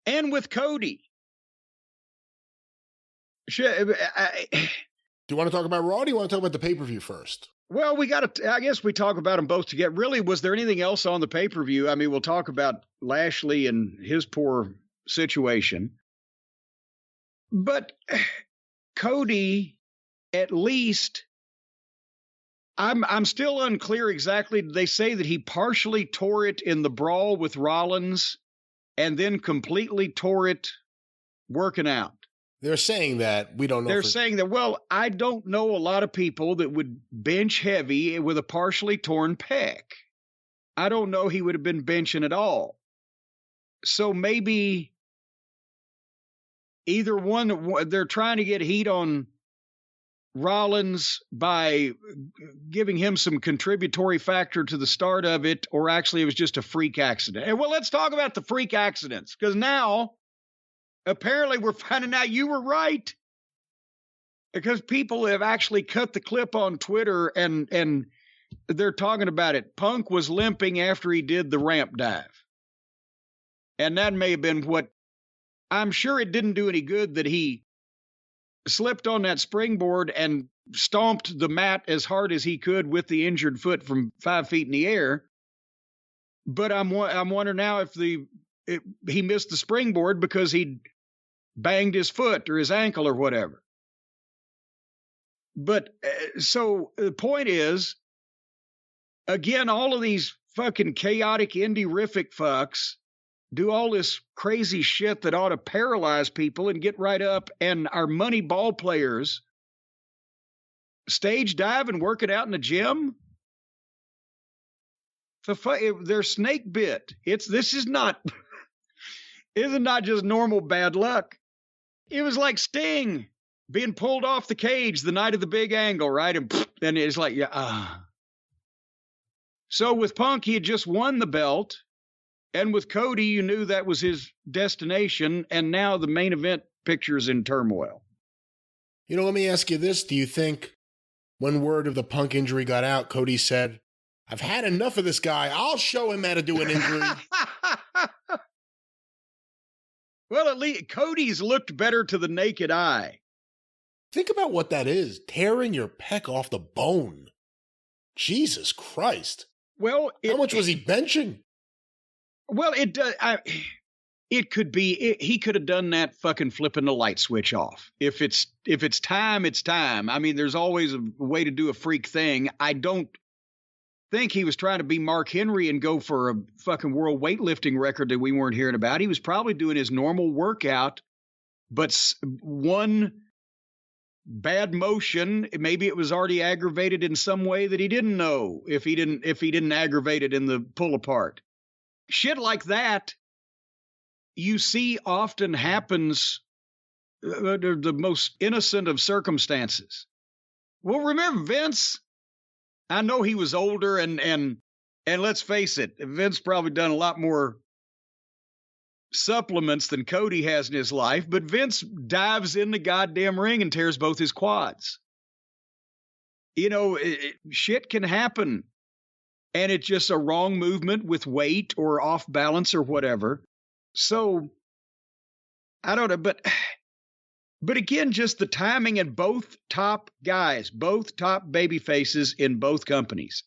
And with Cody. Do you want to talk about Raw or do you want to talk about the pay-per-view first? Well, I guess we talk about them both together. Really, was there anything else on the pay-per-view? I mean, we'll talk about Lashley and his poor situation. But Cody, at least, I'm still unclear exactly. They say that he partially tore it in the brawl with Rollins and then completely tore it working out. They're saying that. We don't know. They're saying that, well, I don't know a lot of people that would bench heavy with a partially torn pec. I don't know he would have been benching at all. So maybe either one, they're trying to get heat on Rollins by giving him some contributory factor to the start of it, or actually it was just a freak accident. And well, let's talk about the freak accidents, because now apparently we're finding out you were right, because people have actually cut the clip on Twitter and they're talking about it. Punk was limping after he did the ramp dive. And that may have been what, I'm sure it didn't do any good that he slipped on that springboard and stomped the mat as hard as he could with the injured foot from 5 feet in the air. But I'm wondering now if he missed the springboard because he banged his foot or his ankle or whatever. But so the point is, again, all of these fucking chaotic indie-rific fucks do all this crazy shit that ought to paralyze people and get right up, and our money ball players stage dive and work it out in the gym. They're snake bit. This is not just normal bad luck. It was like Sting being pulled off the cage the night of the big angle, right? And it's like, So with Punk, he had just won the belt. And with Cody, you knew that was his destination. And now the main event picture's in turmoil. You know, let me ask you this. Do you think when word of the Punk injury got out, Cody said, I've had enough of this guy. I'll show him how to do an injury. Well, at least Cody's looked better to the naked eye. Think about what that is. Tearing your pec off the bone. Jesus Christ. Well, how much was he benching? Well, it could be, he could have done that fucking flipping the light switch off. If it's time, it's time. I mean, there's always a way to do a freak thing. I don't think he was trying to be Mark Henry and go for a fucking world weightlifting record that we weren't hearing about. He was probably doing his normal workout, but one bad motion, maybe it was already aggravated in some way that he didn't know if he didn't aggravate it in the pull apart. Shit like that, you see often happens the most innocent of circumstances. Well, remember Vince? I know he was older and let's face it, Vince probably done a lot more supplements than Cody has in his life, but Vince dives in the goddamn ring and tears both his quads. You know, shit can happen. And it's just a wrong movement with weight or off balance or whatever. So, I don't know, but again, just the timing, and both top guys, both top baby faces in both companies.